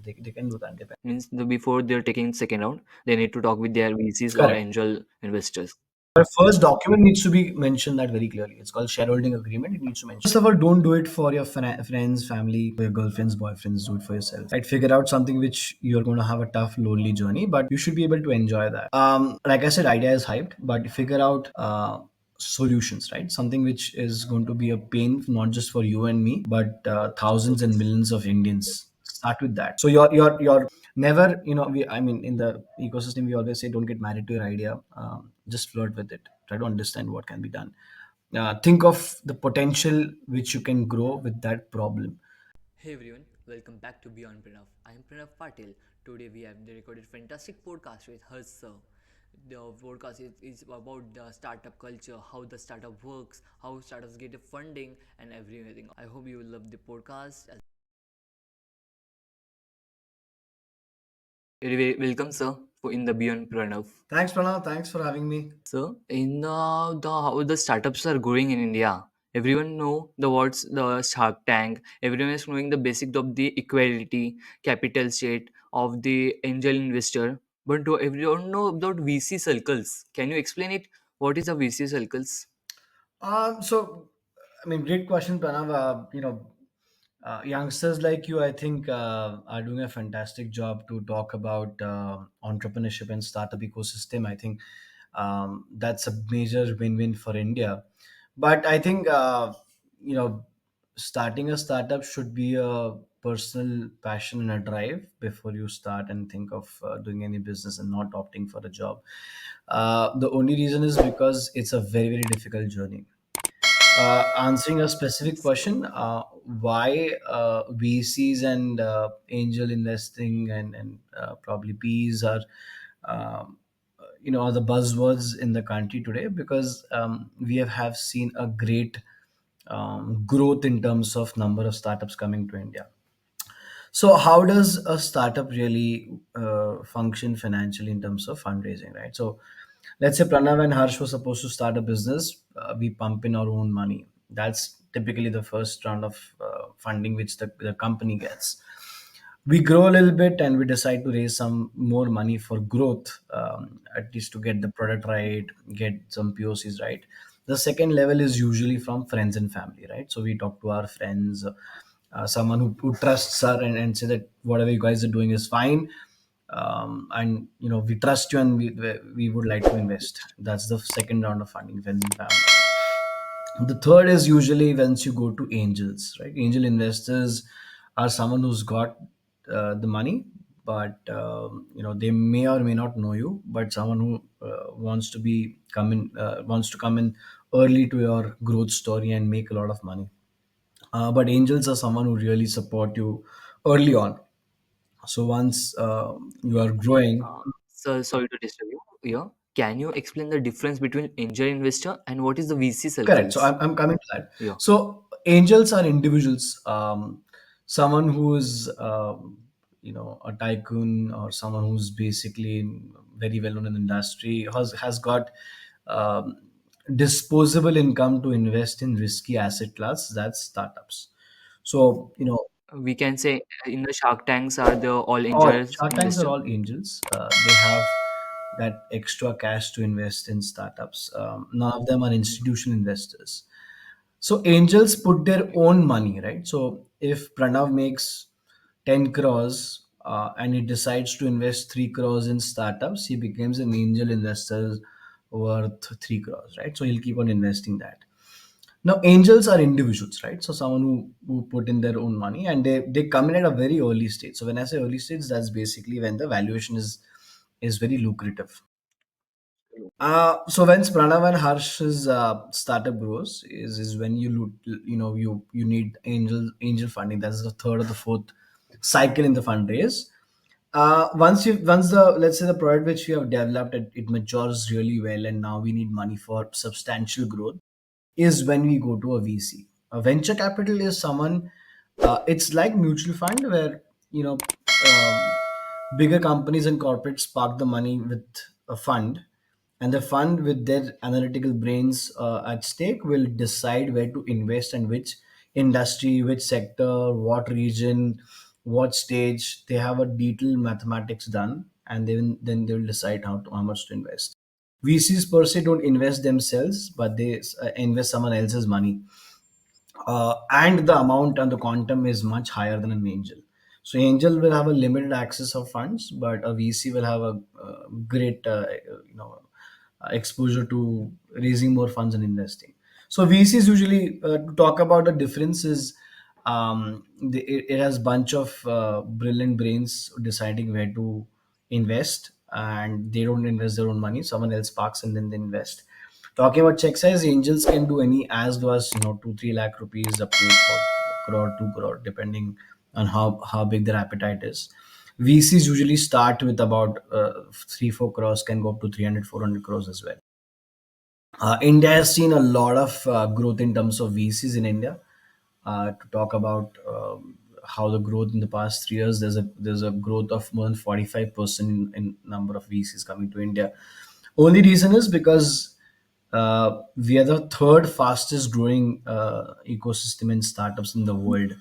they can do that. Depend. Means before they're taking second round, they need to talk with their VCs or Correct. angel investors. The first document needs to be mentioned that very clearly. It's called shareholding agreement. It needs to mention. First of all, don't do it for your friends, family, for your girlfriends, boyfriends. Do it for yourself. Right? Figure out something which you're going to have a tough, lonely journey, but you should be able to enjoy that. Like I said, idea is hyped, but figure out solutions. Right? Something which is going to be a pain not just for you and me, but thousands and millions of Indians. Start with that. So your never, I mean, in the ecosystem we always say don't get married to your idea. Just flirt with it, try to understand what can be done. Think of the potential which you can grow with that problem. Hey everyone, welcome back to Beyond Pranav. I am Pranav Patil. Today we have recorded fantastic podcast with Harsh sir. The podcast is about the startup culture, how the startup works, how startups get the funding, and everything. I hope you will love the podcast. Welcome, sir, for in the Beyond Pranav. Thanks, Pranav. Thanks for having me. So, in the how the startups are growing in India, everyone know the what's the Shark Tank. Everyone is knowing the basic of the equality, capital state of the angel investor. But do everyone know about VC circles? Can you explain it? What is a VC circles? So, I mean, great question, Pranav. Youngsters like you, I think, are doing a fantastic job to talk about entrepreneurship and startup ecosystem. I think that's a major win-win for India. But I think, you know, starting a startup should be a personal passion and a drive before you start and think of doing any business and not opting for a job. The only reason is because it's a very, very difficult journey. Answering a specific question, why VCs and angel investing and probably Ps are, are the buzzwords in the country today, because we have seen a great growth in terms of number of startups coming to India. So, how does a startup really function financially in terms of fundraising, right? So, let's say Pranav and Harsh were supposed to start a business. We pump in our own money. That's typically the first round of funding which the company gets. We grow a little bit and we decide to raise some more money for growth, at least to get the product right, get some POCs right. The second level is usually from friends and family, right? So we talk to our friends, someone who trusts her, and say that whatever you guys are doing is fine, and we trust you and we would like to invest. That's the second round of funding, friends and family. The third is usually once you go to angels, right? Angel investors are someone who's got the money, but they may or may not know you, but someone who wants to come in early to your growth story and make a lot of money. But angels are someone who really support you early on. So once you are growing. So sorry to disturb you. Yeah. Can you explain the difference between angel investor and what is the VC Correct. So circles? I'm coming to that. Yeah. So angels are individuals, someone who is, a tycoon or someone who's basically very well known in the industry, has got um, disposable income to invest in risky asset class. That's startups. So, We can say in the Shark Tanks are the all all angels Shark Tanks are investor. all angels. They have that extra cash to invest in startups. None of them are institutional investors. So angels put their own money, right? So if Pranav makes 10 crores and he decides to invest 3 crores in startups, he becomes an angel investor worth 3 crores, right? So he'll keep on investing that. Now, angels are individuals, right? So someone who put in their own money, and they come in at a very early stage. So when I say early stage, that's basically when the valuation is very lucrative. So when Pranav and Harsh's startup grows is when you need angel funding. That's the third or the fourth cycle in the fundraise. Once the, let's say, the product which we have developed, it matures really well, and now we need money for substantial growth, is when we go to a VC. A venture capital is someone, it's like mutual fund where, bigger companies and corporates park the money with a fund, and the fund, with their analytical brains at stake, will decide where to invest and which industry, which sector, what region, what stage. They have a detailed mathematics done, and then they'll decide how much to invest. VCs per se don't invest themselves, but they invest someone else's money, and the amount and the quantum is much higher than an angel. So angel will have a limited access of funds, but a VC will have a great exposure to raising more funds and investing. So VCs usually, to talk about the differences, it has bunch of brilliant brains deciding where to invest, and they don't invest their own money. Someone else parks and then they invest. Talking about check size, angels can do any as low as 2-3 lakh rupees up to about crore, 2 crore, depending on how big their appetite is. VCs usually start with about 3-4 crores, can go up to 300-400 crores as well. India has seen a lot of growth in terms of VCs in India. To talk about how the growth in the past 3 years, there's a growth of more than 45% in number of VCs coming to India. Only reason is because we are the third fastest growing ecosystem in startups in the world.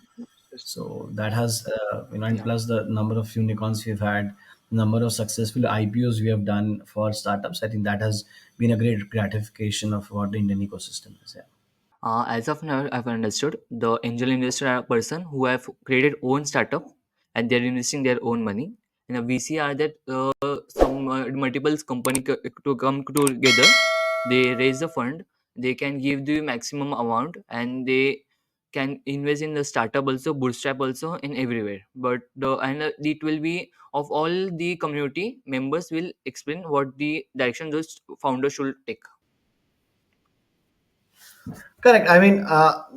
So that has, and Yeah. plus the number of unicorns we've had, number of successful IPOs we have done for startups. I think that has been a great gratification of what the Indian ecosystem is. Yeah. As of now, I've understood the angel investor are a person who have created own startup and they're investing their own money. And a VC are that some multiple company to come together, they raise the fund, they can give the maximum amount, and they can invest in the startup also, bootstrap also, in everywhere. But it will be of all the community members will explain what the direction those founders should take. Correct. I mean,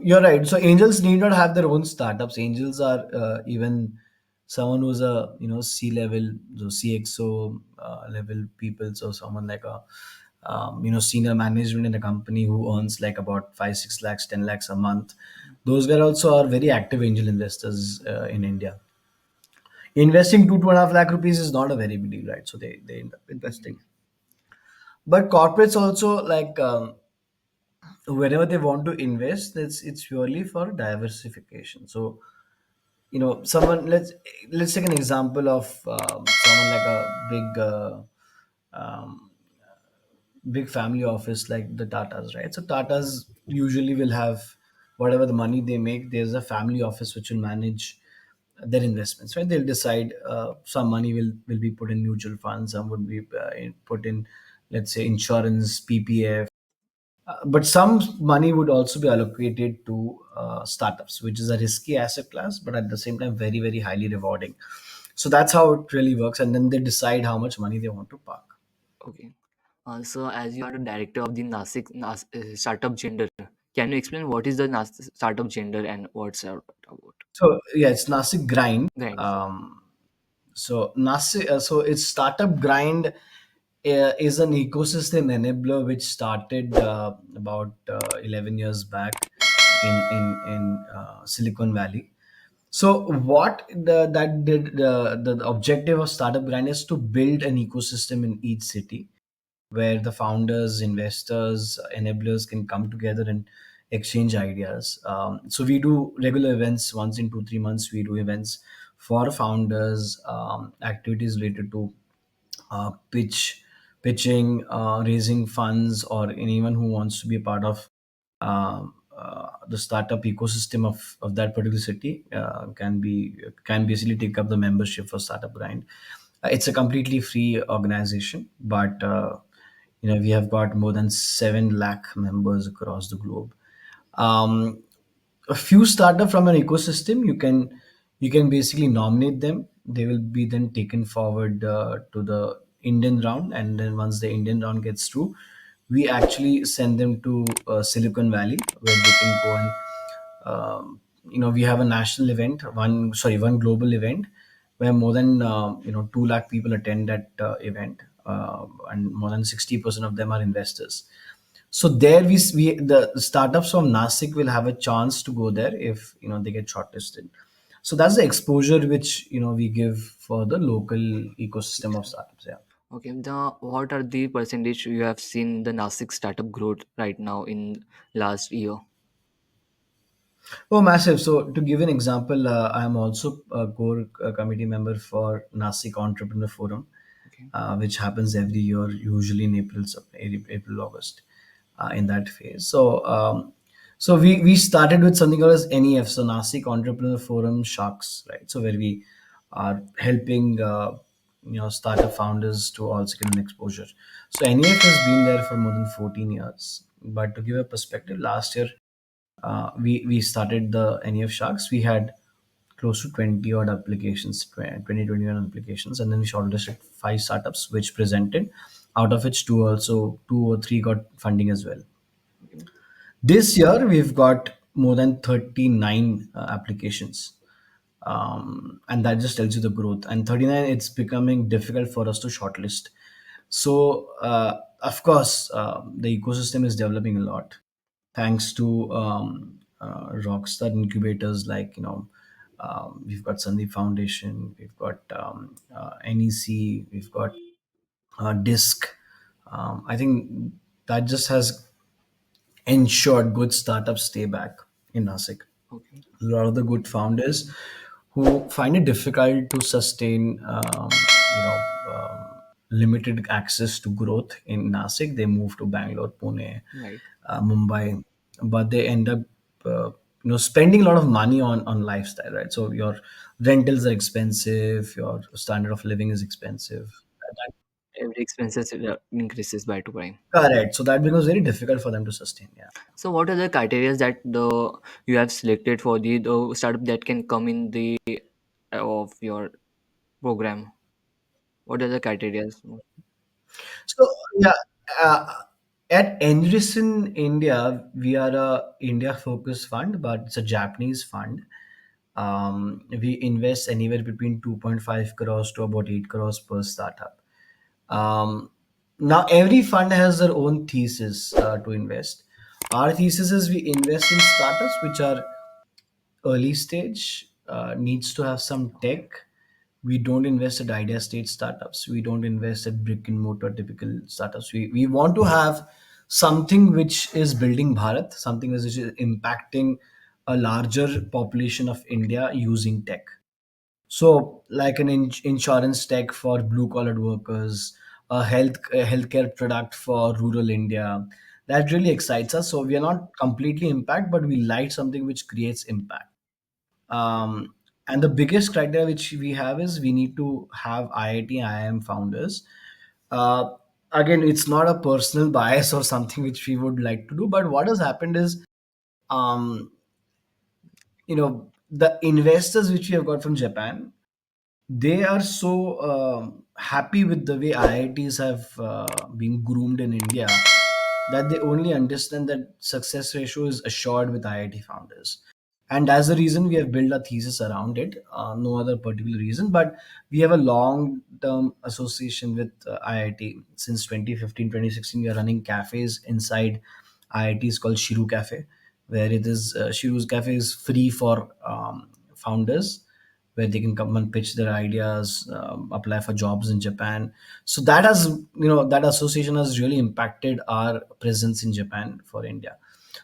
you're right. So angels need not have their own startups. Angels are even someone who's a C level, so CXO level people. So someone like a senior management in a company who earns like about 5-6 lakhs, 10 lakhs a month. Those guys also are very active angel investors in India. Investing 2.5 lakh rupees is not a very big deal, right? So they end up investing. But corporates also like. Whenever they want to invest, it's purely for diversification. So someone, let's take an example of someone like a um, big family office like the Tatas, right? So Tatas usually will have whatever the money they make, there's a family office which will manage their investments, right? They'll decide some money will be put in mutual funds, some would be put in, let's say, insurance, PPF. But some money would also be allocated to startups, which is a risky asset class, but at the same time, very, very highly rewarding. So that's how it really works. And then they decide how much money they want to park. Okay. So, as you are the director of the startup gender, can you explain what is the startup gender and what's it about? So, yeah, it's Nashik Grind. Right. So it's Startup Grind is an ecosystem enabler which started about 11 years back in Silicon Valley. So what that did the objective of Startup Grind is to build an ecosystem in each city where the founders, investors, enablers can come together and exchange ideas. So we do regular events once in 2-3 months. We do events for founders, activities related to pitching, raising funds, or anyone who wants to be a part of the startup ecosystem of that particular city can basically take up the membership for Startup Grind. It's a completely free organization, but we have got more than 7 lakh members across the globe. Um, a few startup from an ecosystem, you can basically nominate them. They will be then taken forward to the Indian round, and then once the Indian round gets through, we actually send them to Silicon Valley, where they can go and we have a national event, one global event, where more than 2 lakh people attend that event, and more than 60% of them are investors. So there the startups from Nashik will have a chance to go there if they get shortlisted. So that's the exposure which we give for the local ecosystem of startups. Yeah. Okay. The what are the percentage you have seen the Nasik startup growth right now in last year? Oh, massive. So, to give an example, I am also a core committee member for Nashik Entrepreneur Forum, Okay. which happens every year, usually in April, August, in that phase. So we started with something called as NEF, so Nashik Entrepreneur Forum Sharks, right? So where we are helping startup founders to also get an exposure. So NEF has been there for more than 14 years. But to give a perspective, last year we started the NEF Sharks. We had close to 20 odd applications, 21 applications, and then we shortlisted five startups which presented, out of which two or three got funding as well. Okay. This year we've got more than 39 applications, and that just tells you the growth. And 39, it's becoming difficult for us to shortlist. So of course the ecosystem is developing a lot thanks to rockstar incubators like we've got Sandeep Foundation, we've got NEC, we've got Disc. I think that just has ensured good startups stay back in Nasik. Okay. A lot of the good founders who find it difficult to sustain, limited access to growth in Nasik, they move to Bangalore, Pune, Right. Mumbai, but they end up, uh, spending a lot of money on lifestyle, right? So your rentals are expensive, your standard of living is expensive. That, Every expenses increases by 2 prime. correct. So that becomes very difficult for them to sustain. Yeah. So what are the criteria that the you have selected for the startup that can come in the of your program? What are the criteria? So yeah, uh, at Enrission India, we are a India-focused fund, but it's a Japanese fund. We invest anywhere between 2.5 crores to about 8 crores per startup. Um, Now, every fund has their own thesis to invest. Our thesis is we invest in startups which are early stage, needs to have some tech. We don't invest at idea stage startups. We don't invest at brick and mortar typical startups. We want to have something which is building Bharat, something which is impacting a larger population of India using tech. So, like an insurance tech for blue collared workers, a healthcare product for rural India. That really excites us. So we are not completely impact, but we like something which creates impact. And the biggest criteria which we have is we need to have IIT IIM founders. uh, Again, it's not a personal bias or something which we would like to do, but what has happened is, um, the investors which we have got from Japan, they are so happy with the way IITs have been groomed in India, that they only understand that success ratio is assured with IIT founders. And as a reason, we have built a thesis around it. No other particular reason, but we have a long term association with IIT. Since 2015, 2016, we are running cafes inside IITs called Shiru Cafe, where it is Shiru's Cafe is free for founders, where they can come and pitch their ideas, apply for jobs in Japan. So that has, that association has really impacted our presence in Japan for India.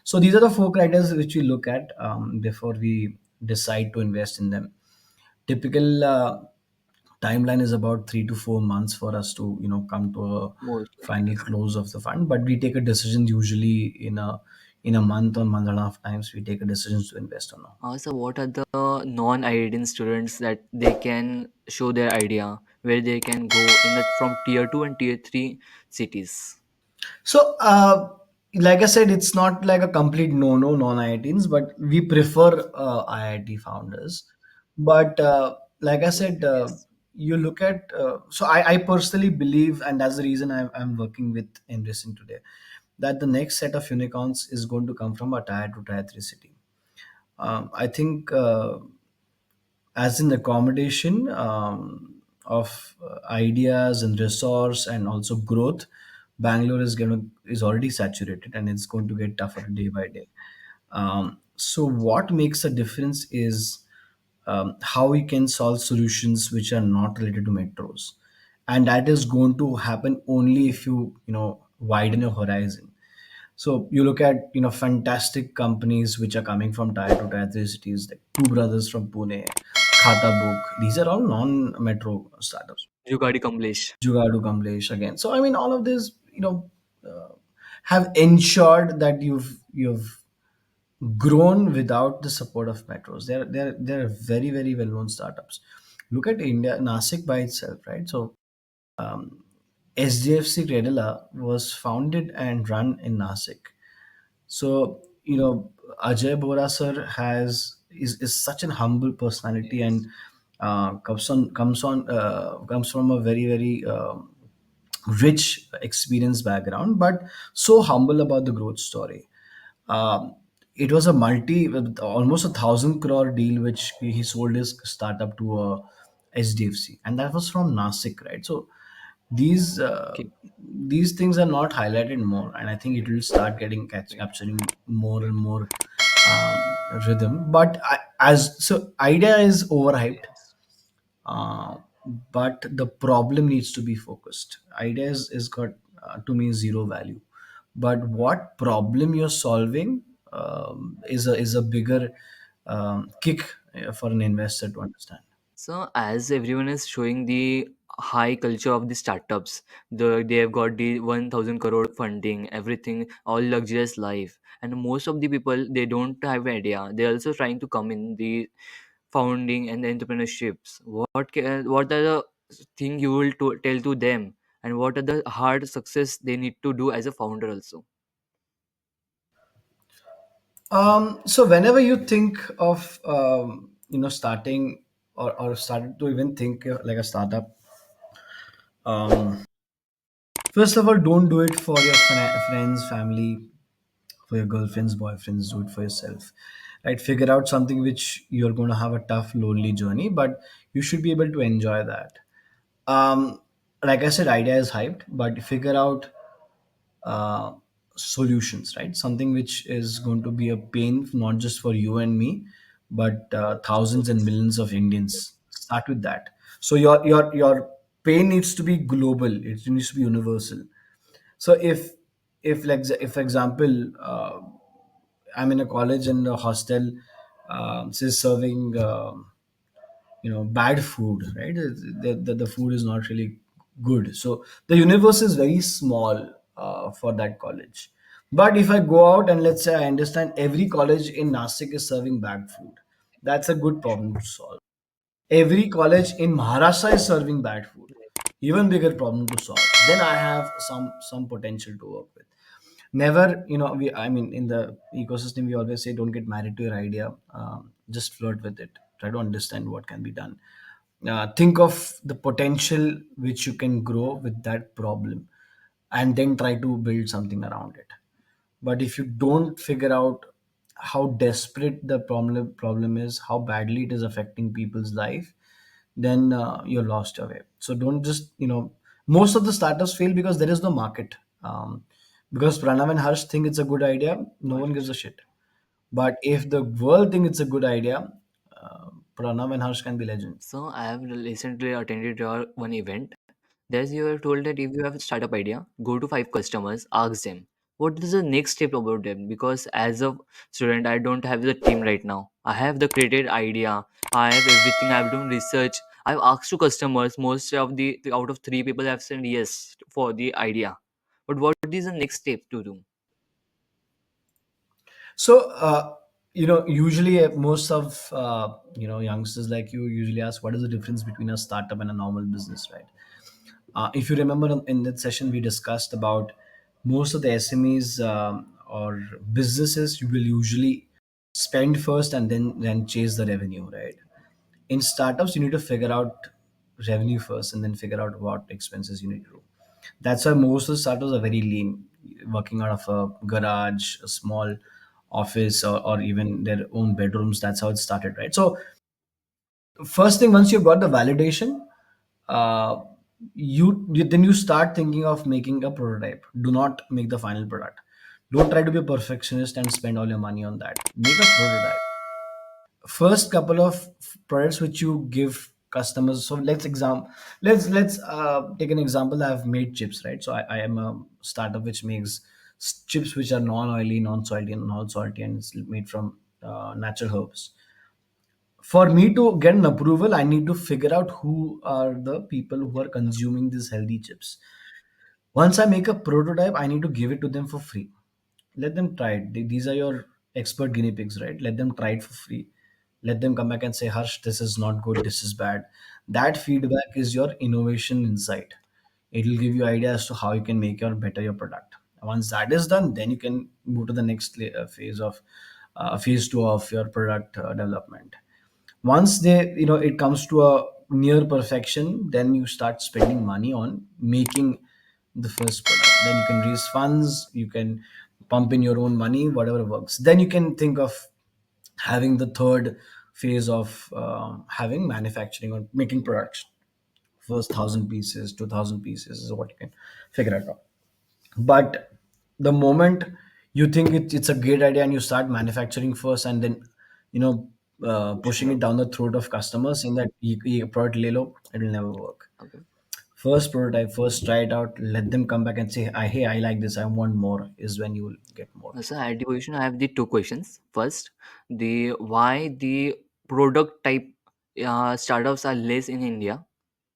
So these are the four criteria which we look at before we decide to invest in them. Typical timeline is about 3 to 4 months for us to come to a Mostly. final close of the fund. But we take a decision usually in a month or month and a half times. We take a decision to invest or not. So what are the non-IITian students that they can show their idea where they can go in the from tier 2 and tier 3 cities? So, like I said, it's not like a complete no non-IITians, but we prefer IIT founders. But like I said, Yes. you look at. So I personally believe, and that's the reason I'm working with Enrission today, that the next set of unicorns is going to come from a tier two, tier three city. I think, as in accommodation of ideas and resource and also growth, Bangalore is already saturated, and it's going to get tougher day by day. So what makes a difference is how we can solve solutions which are not related to metros, and that is going to happen only if you widen your horizon. So you look at, fantastic companies which are coming from tier 2, tier 3 cities, like two brothers from Pune, Khata Book. These are all non-metro startups. Jugadu Kamlesh. Jugadu Kamlesh again. So I mean, all of this, uh, have ensured that you've grown without the support of metros. They're very, very well known startups. Look at India, Nashik by itself, right? So SDFC Credila was founded and run in Nashik. So, Ajay Bora sir is such an humble personality, and Yes. comes from a very, very rich experience background, but so humble about the growth story. Um, it was a almost 1,000 crore deal which he sold his startup to a SDFC, and that was from Nasik, right? So these uh, Okay. these things are not highlighted more, and I think it will start capturing more and more rhythm. But idea is overhyped, Yes. uh, but the problem needs to be focused. Ideas is got, to me, zero value, but what problem you're solving, is a bigger kick, for an investor to understand. So as everyone is showing the high culture of the startups, they have got the 1,000 crore funding, everything, all luxurious life, and most of the people they don't have idea. They're also trying to come in the founding and the entrepreneurships. What are the thing you will tell to them, and what are the hard success they need to do as a founder also? So whenever you think of, starting, or started to even think, like a startup, um, first of all, don't do it for your friends, family, for your girlfriends, boyfriends. Do it for yourself, right? Figure out something which you're going to have a tough, lonely journey, but you should be able to enjoy that. Um, like I said, idea is hyped, but figure out uh, solutions, right? Something which is going to be a pain not just for you and me, but thousands and Yes. millions of Indians. Start with that. So your pain needs to be global. It needs to be universal. So if example, I'm in a college and a hostel, says serving, bad food, right? The food is not really good, so the universe is very small, for that college. But if I go out and let's say I understand every college in Nasik is serving bad food, that's a good problem to solve. Every college in Maharashtra is serving bad food, even bigger problem to solve. Then I have some potential to work with. Never, we I mean, in the ecosystem we always say, don't get married to your idea. Just flirt with it, try to understand what can be done. Think of the potential which you can grow with that problem, and then try to build something around it. But if you don't figure out how desperate the problem is, how badly it is affecting people's life, then you're lost your way. So don't just, most of the startups fail because there is no market. Because Pranav and Harsh think it's a good idea, no one gives a shit. But if the world think it's a good idea, Pranav and Harsh can be legends. So I have recently attended your one event. There's you are told that if you have a startup idea, go to five customers, ask them what is the next step about them. Because as a student, I don't have the team right now. I have the created idea. I have everything. I've done research. I've asked to customers. Most of the out of three people have said yes for the idea. But what is the next step to do? So, usually, most of, youngsters like you usually ask, what is the difference between a startup and a normal business, right? If you remember, in that session, we discussed about most of the SMEs, or businesses, you will usually spend first and then chase the revenue, right? In startups, you need to figure out revenue first and then figure out what expenses you need to do. That's why most of the startups are very lean, working out of a garage, a small office, or even their own bedrooms. That's how it started, right? So first thing, once you've got the validation, uh, then you start thinking of making a prototype. Do not make the final product. Don't try to be a perfectionist and spend all your money on that. Make a prototype. First couple of products which you give customers. So let's take an example. I've made chips, right? So I am a startup which makes chips which are non-oily, non-salty, and non-salty, and it's made from natural herbs. For me to get an approval, I need to figure out who are the people who are consuming these healthy chips. Once I make a prototype, I need to give it to them for free. Let them try it. These are your expert guinea pigs, right? Let them try it for free. Let them come back and say, Harsh, this is not good, this is bad. That feedback is your innovation insight. It will give you idea as to how you can make your better your product. Once that is done, then you can move to the next phase of phase two of your product development. Once it comes to a near perfection, then you start spending money on making the first product. Then you can raise funds, you can pump in your own money, whatever works. Then you can think of having the third phase of having manufacturing or making products. First 1,000 pieces, 2,000 pieces is what you can figure out. But the moment you think it's a great idea and you start manufacturing first, and then you know pushing it down the throat of customers saying that ye product le lo, it will never work. Okay. First prototype, first try it out, let them come back and say, hey, I like this, I want more, is when you will get more. So at the position, I have the two questions. First, the why the product type startups are less in India.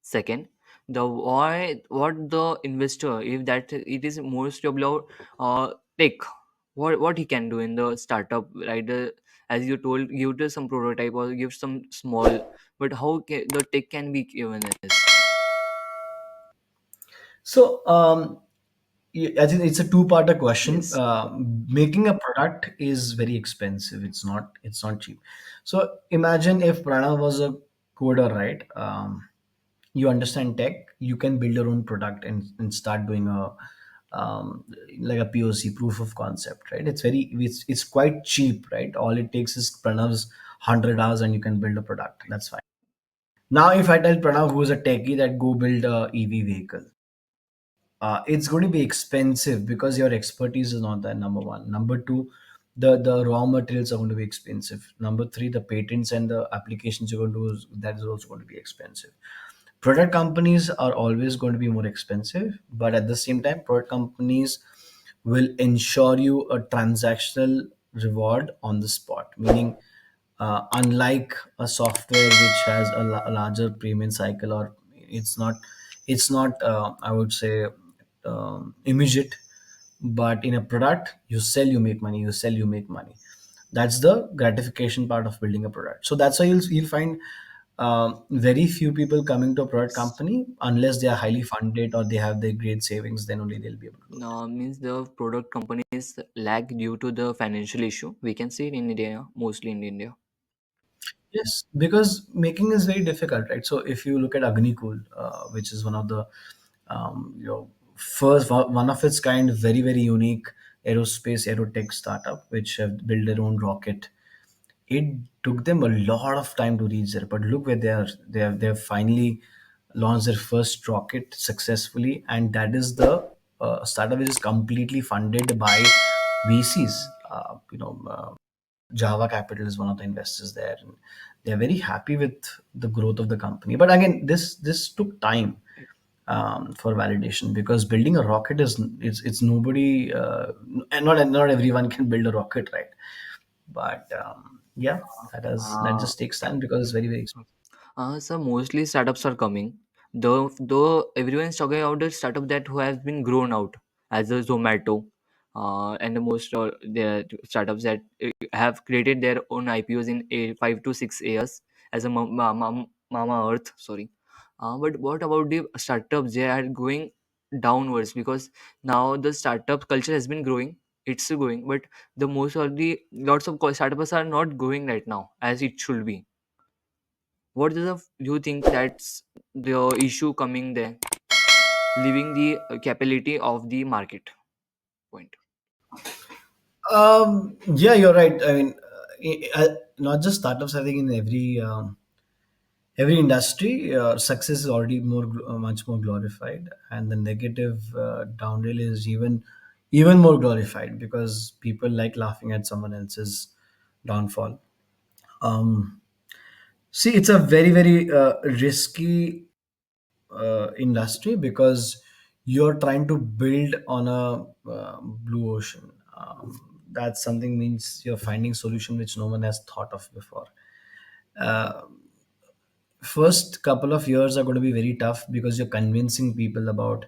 Second, the why what the investor, if that it is most about tech, what he can do in the startup, right? As you told, give to some prototype or give some small, but how the tech can be given as? So I think it's a two-parter question. Yes. Making a product is very expensive. It's not cheap. So imagine if Pranav was a coder, right? You understand tech, you can build your own product and start doing a like a POC, proof of concept, right? It's quite cheap, right? All it takes is Pranav's 100 hours and you can build a product. That's fine. Now, if I tell Pranav, who's a techie, that go build a EV vehicle, it's going to be expensive because your expertise is not that. Number one. Number two, the raw materials are going to be expensive. Number three, the patents and the applications you're going to do, that is also going to be expensive. Product companies are always going to be more expensive, but at the same time, product companies will ensure you a transactional reward on the spot, meaning unlike a software which has a larger payment cycle, or it's not I would say immediate. But in a product, you sell, you make money, you sell, you make money. That's the gratification part of building a product. So that's why you'll find very few people coming to a product company unless they are highly funded or they have their great savings. Then only they'll be able to do it. Means the product companies lag due to the financial issue. We can see it in India, mostly in India. Yes, because making is very difficult, right? So if you look at Agni, which is one of the first one of its kind, very very unique aerospace aerotech startup, which have built their own rocket. It took them a lot of time to reach there, but look where they are. They have finally launched their first rocket successfully, and that is the startup which is completely funded by VCs. Java Capital is one of the investors there, and they're very happy with the growth of the company. But again, this took time for validation, because building a rocket is it's nobody and not everyone can build a rocket, right? But yeah, that Uh, just takes time because it's very very expensive. so mostly startups are coming. Though everyone is talking about the startup that who has been grown out as a Zomato, and the most the startups that have created their own IPOs in 5 to 6 years as a Mama Earth. Sorry, but what about the startups? They are going downwards because now the startup culture has been growing. It's growing, but the most of the lots of startups are not growing right now as it should be. What is the you think that's the issue coming there, leaving the capability of the market point? Yeah, you're right. I mean, not just startups. I think in every industry, success is already much more glorified, and the negative downhill is even more glorified because people like laughing at someone else's downfall. Um, See, it's a very very risky industry, because you're trying to build on a blue ocean. That's something means you're finding solution which no one has thought of before. Uh, First couple of years are going to be very tough because you're convincing people about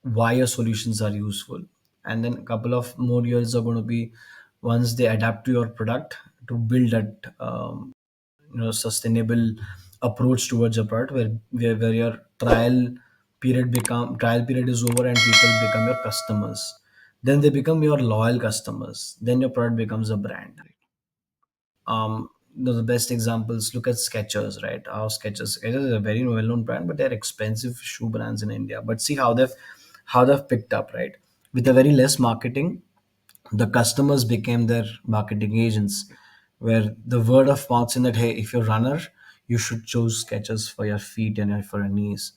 why your solutions are useful, and then a couple of more years are going to be once they adapt to your product to build that sustainable approach towards your product where your trial period is over and people become your customers, then they become your loyal customers, then your product becomes a brand. The best examples, look at Skechers, right? How Skechers is a very well-known brand, but they're expensive shoe brands in India. But see how they've picked up, right? With a very less marketing, the customers became their marketing agents, where the word of mouth in that, hey, if you're a runner, you should choose Skechers for your feet and for your knees.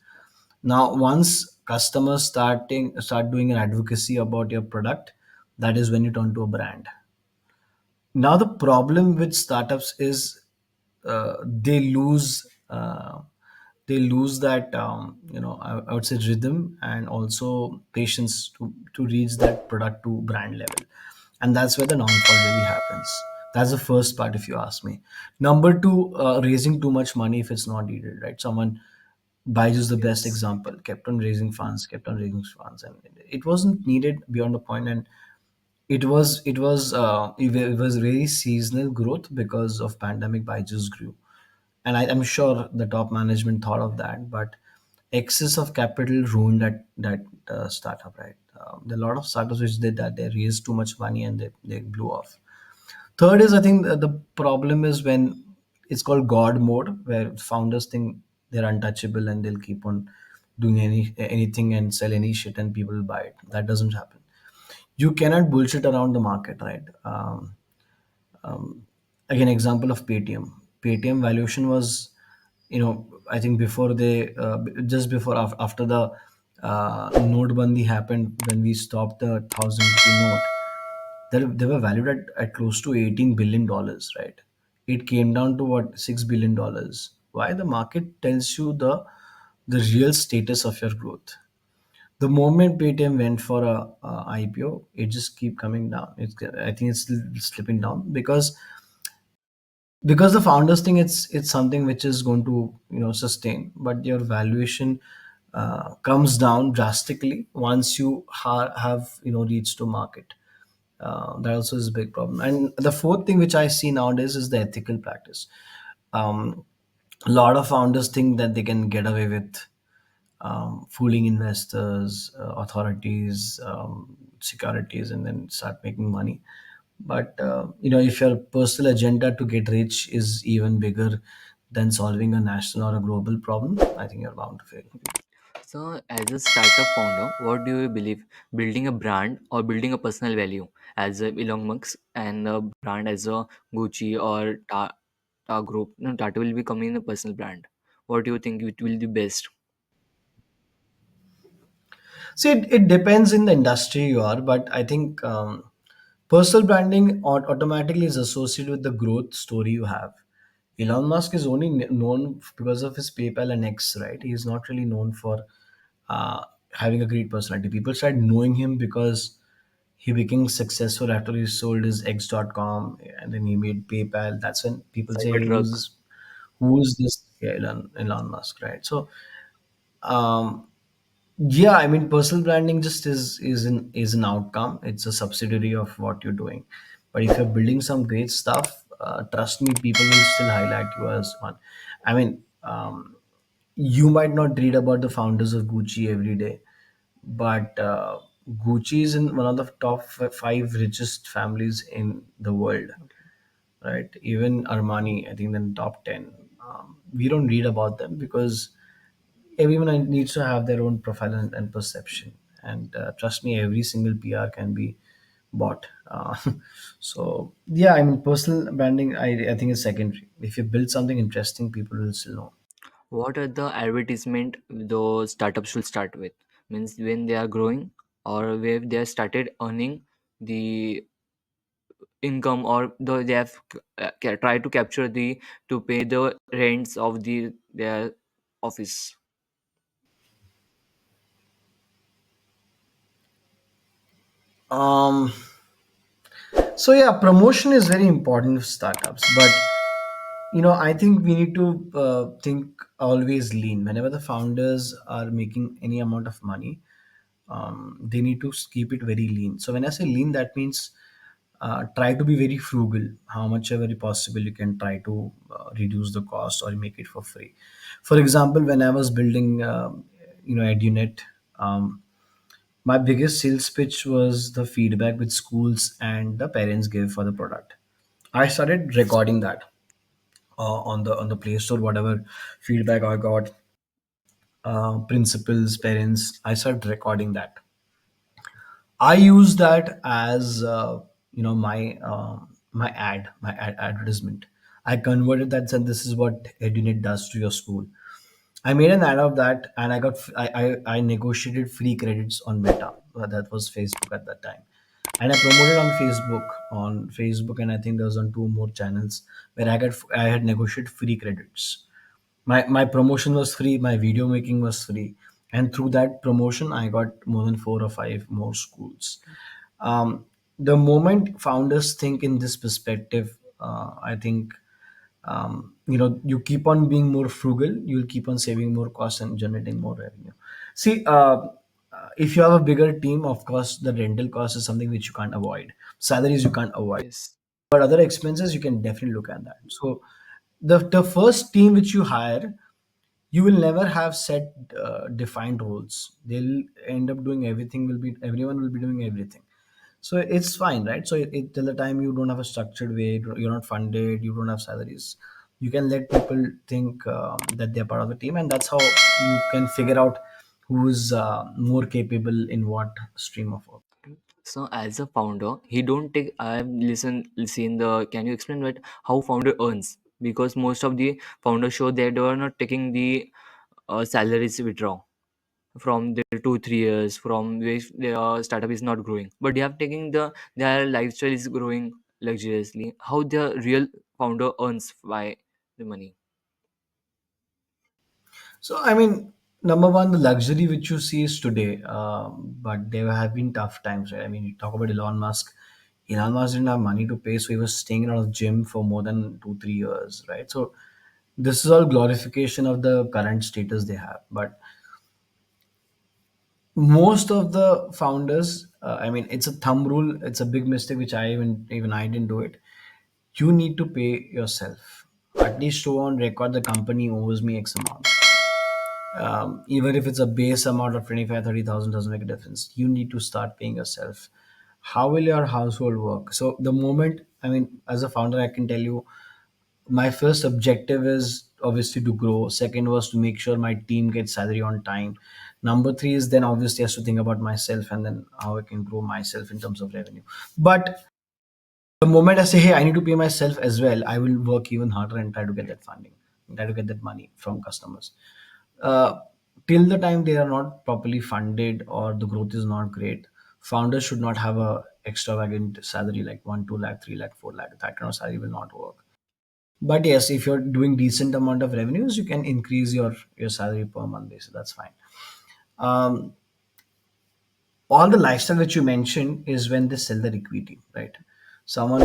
Now, once customers start doing an advocacy about your product, that is when you turn to a brand. Now the problem with startups is they lose that I would say rhythm and also patience to reach that product to brand level, and that's where the downfall really happens. That's the first part, if you ask me. Number two, raising too much money if it's not needed, right? Someone, Byju is the best Yes. example, kept on raising funds, and it wasn't needed beyond a point, and it was very seasonal growth because of pandemic. Byju's grew, and I'm sure the top management thought of that, but excess of capital ruined that startup, right? There are a lot of startups which did that. They raised too much money and they blew off. Third is, I think, the problem is when it's called God mode, where founders think they're untouchable and they'll keep on doing anything and sell any shit and people will buy it. That doesn't happen. You cannot bullshit around the market, right? Again, example of Paytm valuation was, I think before they just before after the note bandi happened, when we stopped the 1,000 rupee note, they were valued at close to $18 billion, right? It came down to what, $6 billion. Why? The market tells you the real status of your growth. The moment Paytm went for a IPO, it just keep coming down. I think it's still slipping down because the founders think it's something which is going to sustain, but your valuation comes down drastically once you have reached to market. That also is a big problem. And the fourth thing which I see nowadays is the ethical practice. A lot of founders think that they can get away with fooling investors, authorities, securities, and then start making money. But if your personal agenda to get rich is even bigger than solving a national or a global problem, I think you're bound to fail. So, as a startup founder, what do you believe? Building a brand or building a personal value? As a Elon Musk and a brand as a Gucci or Ta Group, no, Tata will be coming in a personal brand. What do you think it will be best? See, it depends in the industry you are, but I think personal branding automatically is associated with the growth story you have. Elon Musk is only known because of his PayPal and X, right? He's not really known for having a great personality. People started knowing him because he became successful after he sold his X.com and then he made PayPal. That's when people say, hey, Cybertruck. who's this yeah, Elon Musk, right? So um, yeah, I mean, personal branding just is an outcome. It's a subsidiary of what you're doing. But if you're building some great stuff, trust me, people will still highlight you as one. I mean, you might not read about the founders of Gucci every day, but Gucci is in one of the top five richest families in the world, right? Even Armani, I think, in the top 10. We don't read about them because everyone needs to have their own profile and perception, and trust me, every single PR can be bought. So yeah, I mean, personal branding, I think is secondary. If you build something interesting, people will still know. What are the advertisement those startups should start with? Means when they are growing or when they have started earning the income, or they have tried to capture the to pay the rents of their office. Um, so yeah, promotion is very important for startups, but I think we need to think always lean. Whenever the founders are making any amount of money, they need to keep it very lean. So when I say lean, that means try to be very frugal. How much ever possible you can try to reduce the cost or make it for free. For example, when I was building, EduNet, my biggest sales pitch was the feedback which schools and the parents gave for the product. I started recording that on the Play Store, whatever feedback I got, principals, parents. I started recording that. I use that as my advertisement. I converted that, said this is what EduNet does to your school. I made an ad of that, and I negotiated free credits on Meta. That was Facebook at that time, and I promoted on Facebook, and I think there was on two more channels where I had negotiated free credits. My promotion was free, my video making was free, and through that promotion I got more than four or five more schools. The moment founders think in this perspective, I think, you keep on being more frugal, you'll keep on saving more costs and generating more revenue. See, if you have a bigger team, of course the rental cost is something which you can't avoid, salaries you can't avoid, Yes. but other expenses you can definitely look at that. So the first team which you hire, you will never have set defined roles. They'll end up doing everything, will be everyone will be doing everything. So it's fine, right? So till the time you don't have a structured way, you're not funded, you don't have salaries, you can let people think that they're part of the team, and that's how you can figure out who's more capable in what stream of work. So as a founder, he don't take. I've seen the. Can you explain what how founder earns? Because most of the founders show that they are not taking the salaries withdraw from their 2 3 years from which their startup is not growing, but they have taking their lifestyle is growing luxuriously. How the real founder earns by the money? So, I mean, number one, the luxury which you see is today, but there have been tough times, right? I mean, you talk about Elon Musk. Elon Musk didn't have money to pay, so he was staying out of gym for more than 2 3 years, right? So, this is all glorification of the current status they have. But most of the founders, I mean, it's a thumb rule. It's a big mistake which even I didn't do it. You need to pay yourself. At least show on record the company owes me X amount. Even if it's a base amount of 25, 30,000, doesn't make a difference. You need to start paying yourself. How will your household work? So the moment, I mean, as a founder, I can tell you, my first objective is obviously to grow. Second was to make sure my team gets salary on time. Number three is then obviously has to think about myself and then how I can grow myself in terms of revenue. But the moment I say, hey, I need to pay myself as well, I will work even harder and try to get that funding, try to get that money from customers. uh, till the time they are not properly funded or the growth is not great, founders should not have a extravagant salary like 1 2 lakh 3 lakh 4 lakh. That kind of salary will not work. But yes, if you're doing decent amount of revenues, you can increase your salary per month basis. That's fine. um, all the lifestyle that you mentioned is when they sell their equity, right? Someone,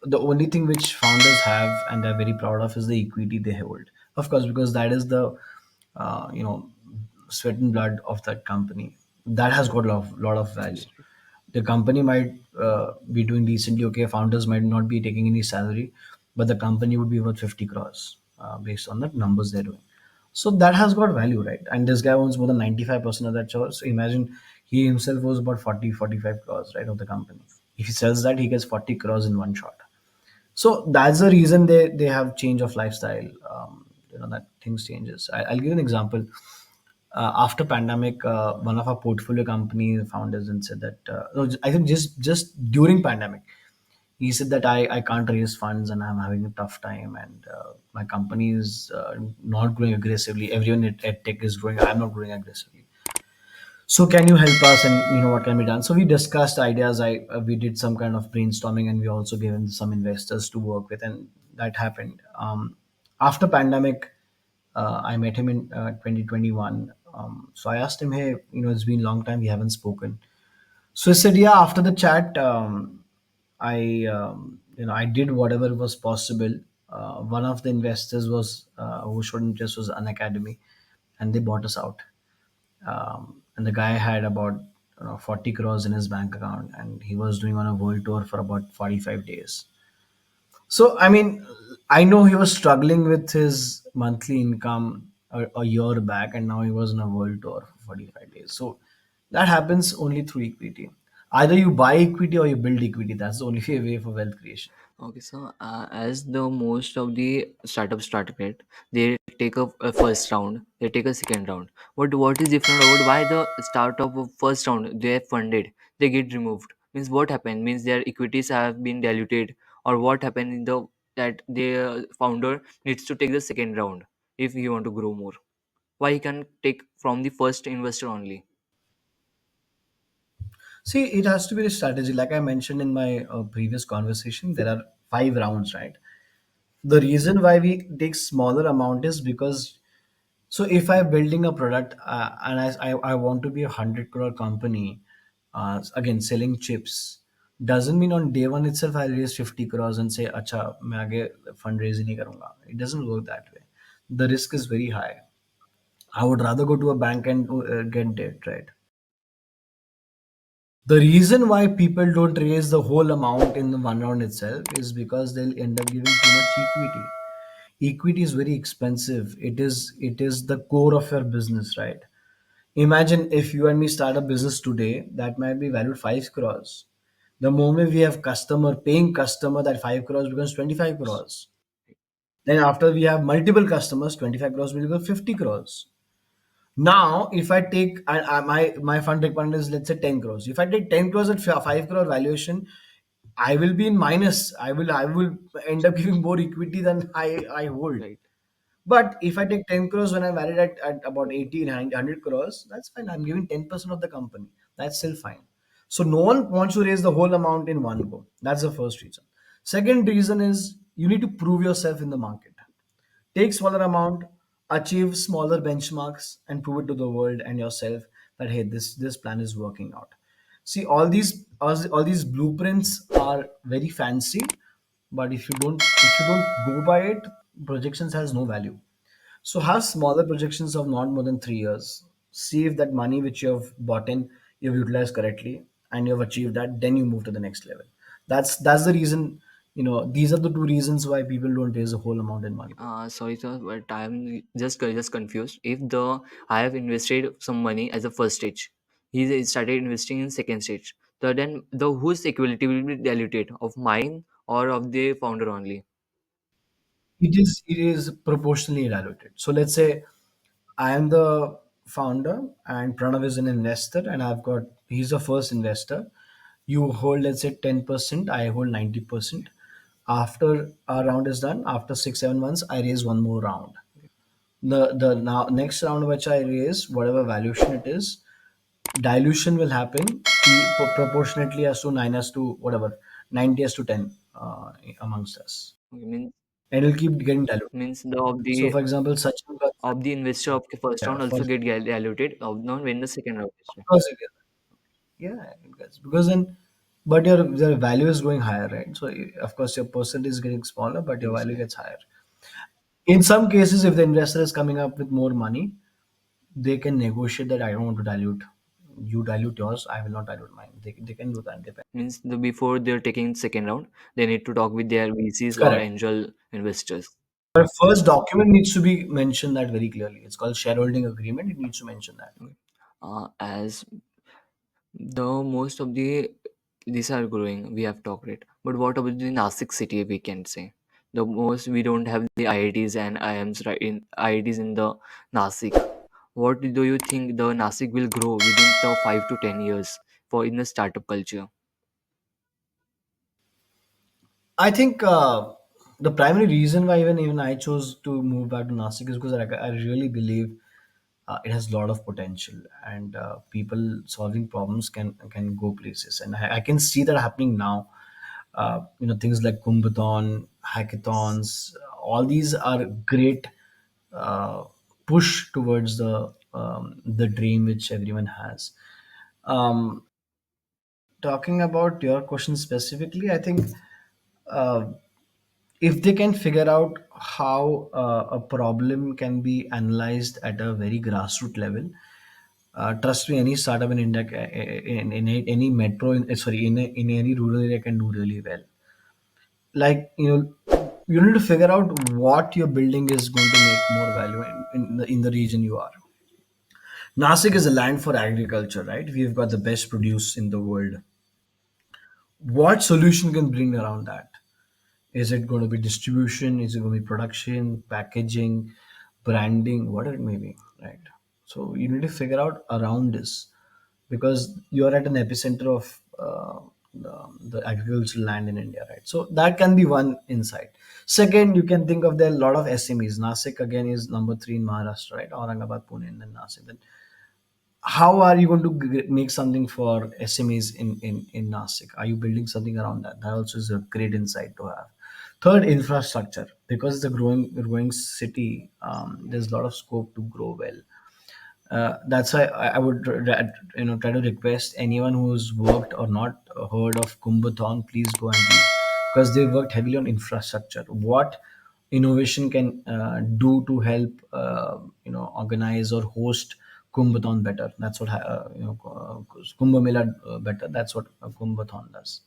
the only thing which founders have and they're very proud of is the equity they hold, of course, because that is the uh, you know sweat and blood of that company. That has got a lot of value. Yes, right. The company might be doing decently okay, founders might not be taking any salary, but the company would be worth 50 crores based on the numbers they're doing. So that has got value, right? And this guy owns more than 95% of that share. So imagine he himself owns about 40 45 crores, right, of the company. If he sells that, he gets 40 crores in one shot. So that's the reason they have change of lifestyle. That things changes. I'll give you an example. After pandemic, one of our portfolio company founders and said that, no, I think just during pandemic, he said that I can't raise funds and I'm having a tough time, and my company is not growing aggressively. Everyone at tech is growing. I'm not growing aggressively. So can you help us, and what can be done? So we discussed ideas. We did some kind of brainstorming, and we also gave him some investors to work with, and that happened. After pandemic, I met him in 2021. So I asked him, hey, it's been a long time, we haven't spoken. So I said, yeah. After the chat, I did whatever was possible. One of the investors was who showed interest was an academy, and they bought us out. And the guy had about 40 crores in his bank account, and he was doing on a world tour for about 45 days. So, I mean, I know he was struggling with his monthly income a year back, and now he was on a world tour for 45 days. So, that happens only through equity. Either you buy equity or you build equity. That's the only way for wealth creation. Okay, so as the most of the startups start it, they take a first round, they take a second round. What is different about why the startup of first round they are funded, they get removed? Means what happened? Means their equities have been diluted, or what happened in the that the founder needs to take the second round if he want to grow more? Why he can take from the first investor only? See, it has to be a strategy. Like I mentioned in my previous conversation, there are 5 rounds, right? The reason why we take smaller amount is because, so if I'm building a product and I want to be 100 crore company, again selling chips, doesn't mean on day one itself I raise 50 crores and say, "Acha, मैं आगे fundraising नहीं करूँगा." It doesn't work that way. The risk is very high. I would rather go to a bank and get debt, right? The reason why people don't raise the whole amount in the one round itself is because they'll end up giving too much equity. Equity is very expensive. It is the core of your business, right? Imagine if you and me start a business today that might be valued 5 crores. The moment we have customer paying customer, that 5 crores becomes 25 crores. Then after we have multiple customers, 25 crores will become 50 crores. Now, if I take my fund requirement is, let's say, 10 crores. If I take 10 crores at 5 crore valuation, I will be in minus. I will end up giving more equity than I hold. Right. But if I take 10 crores when I'm valued at about 80, 100 crores, that's fine. I'm giving 10% of the company. That's still fine. So no one wants to raise the whole amount in one go. That's the first reason. Second reason is you need to prove yourself in the market. Take smaller amount, achieve smaller benchmarks, and prove it to the world and yourself that hey, this plan is working out. See, all these blueprints are very fancy, but if you don't go by it, projections has no value. So have smaller projections of not more than 3 years. See if that money which you have bought in, you've utilized correctly, and you've achieved that. Then you move to the next level. That's the reason. These are the two reasons why people don't raise the whole amount in one go. Sorry, sir, but I'm just confused. If the I have invested some money as a first stage, he started investing in second stage. So then the whose equality will be diluted of mine or of the founder only. It is proportionally evaluated. So let's say I am the founder and Pranav is an investor, and he's the first investor. You hold, let's say, 10%, I hold 90%. After our round is done, after 6 7 months, I raise one more round. The now next round which I raise, whatever valuation it is, dilution will happen proportionately as to 9 as to whatever 90 as to 10 amongst us, Okay, means and it'll keep getting diluted. means So, for example, Sachin, of the investor of the first yeah, round for also get diluted of not when the second round is of done. course it is. Yeah, it gets because then, but your value is going higher, right? So of course your percentage is getting smaller, but your Yes, value yeah. gets higher. In some cases, if the investor is coming up with more money, they can negotiate that I don't want to dilute. You dilute yours, I will not dilute mine. They can do that. Depend. Means the before they're taking second round, they need to talk with their VCs or Correct. angel investors. But first document needs to be mentioned that very clearly. It's called shareholding agreement. It needs to mention that. Okay. As the most of the these are growing, we have talked it. But what about the Nasik city? We can say the most we don't have the IITs and IIMs right in IITs in the Nasik. What do you think the Nasik will grow within the 5 to 10 years for in the startup culture? I think the primary reason why even I chose to move back to Nashik is because I really believe it has a lot of potential, and people solving problems can go places, and I can see that happening now. Things like Kumbhathon, hackathons, all these are great uh, push towards the dream which everyone has. talking about your question specifically, I think uh, if they can figure out how a problem can be analyzed at a very grassroots level, trust me, any startup in India, any metro, sorry, in any rural area can do really well. Like, you need to figure out what your building is going to make more value in the region you are. Nashik is a land for agriculture, right? We've got the best produce in the world. What solution can bring around that? Is it going to be distribution? Is it going to be production, packaging, branding, whatever it may be, right? So you need to figure out around this, because you're at an epicenter of the agricultural land in India, right? So that can be one insight. Second, you can think of there are a lot of SMEs. Nasik again is number three in Maharashtra, right? Aurangabad, Pune, and then Nasik. Then how are you going to make something for SMEs in Nasik? Are you building something around that? That also is a great insight to have. Third, infrastructure, because it's a growing city. There's a lot of scope to grow well. That's why I would try to request anyone who's worked or not heard of Kumbhathon, please go and read, because they worked heavily on infrastructure. What innovation can do to help organize or host Kumbhathon better? That's what Kumbh Mela better. That's what Kumbhathon does.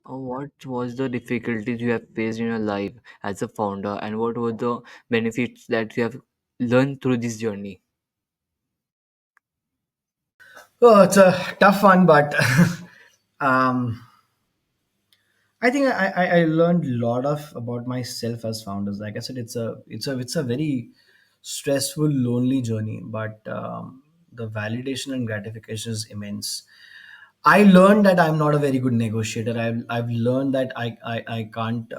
What was the difficulties you have faced in your life as a founder, and what were the benefits that you have learned through this journey? Oh, it's a tough one, but um, I think I learned a lot of about myself as founders. Like I said, it's a very stressful, lonely journey, but the validation and gratification is immense. I learned that I'm not a very good negotiator. I've learned that I can't.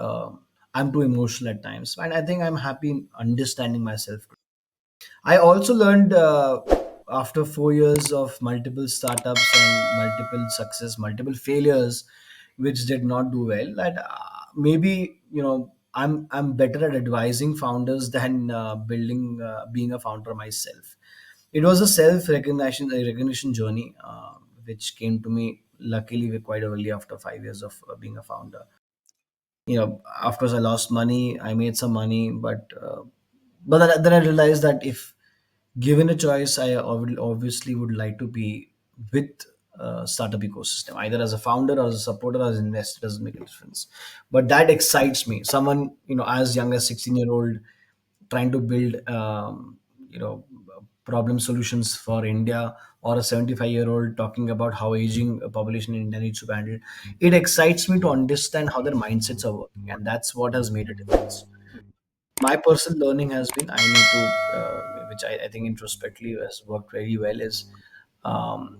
I'm too emotional at times, and I think I'm happy in understanding myself. I also learned after 4 years of multiple startups and multiple success, multiple failures, which did not do well, that maybe I'm better at advising founders than being a founder myself. It was a self recognition journey, which came to me luckily quite early after 5 years of being a founder. Of course, I lost money. I made some money, but then I realized that if given a choice, obviously would like to be with startup ecosystem, either as a founder or as a supporter or as an investor. Doesn't make a difference, but that excites me. Someone as young as 16-year-old trying to build problem solutions for India, or a 75-year-old talking about how aging population in India needs to be handled. It excites me to understand how their mindsets are working, and that's what has made a difference. My personal learning has been, I need to which I think introspectively has worked very well, is um,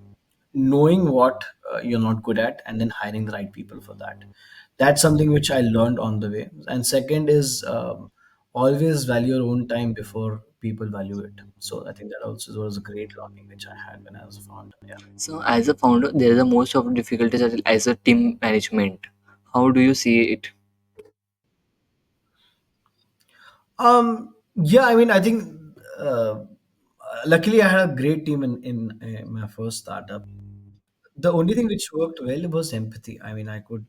knowing what you're not good at and then hiring the right people for that. That's something which I learned on the way. And second is, always value your own time before people value it. So I think that also was a great learning which I had when I was a founder. Yeah. So, as a founder, there is a most of difficulties as a team management. How do you see it? Yeah, I mean, I think uh, luckily I had a great team in my first startup. The only thing which worked well was empathy. I mean, I could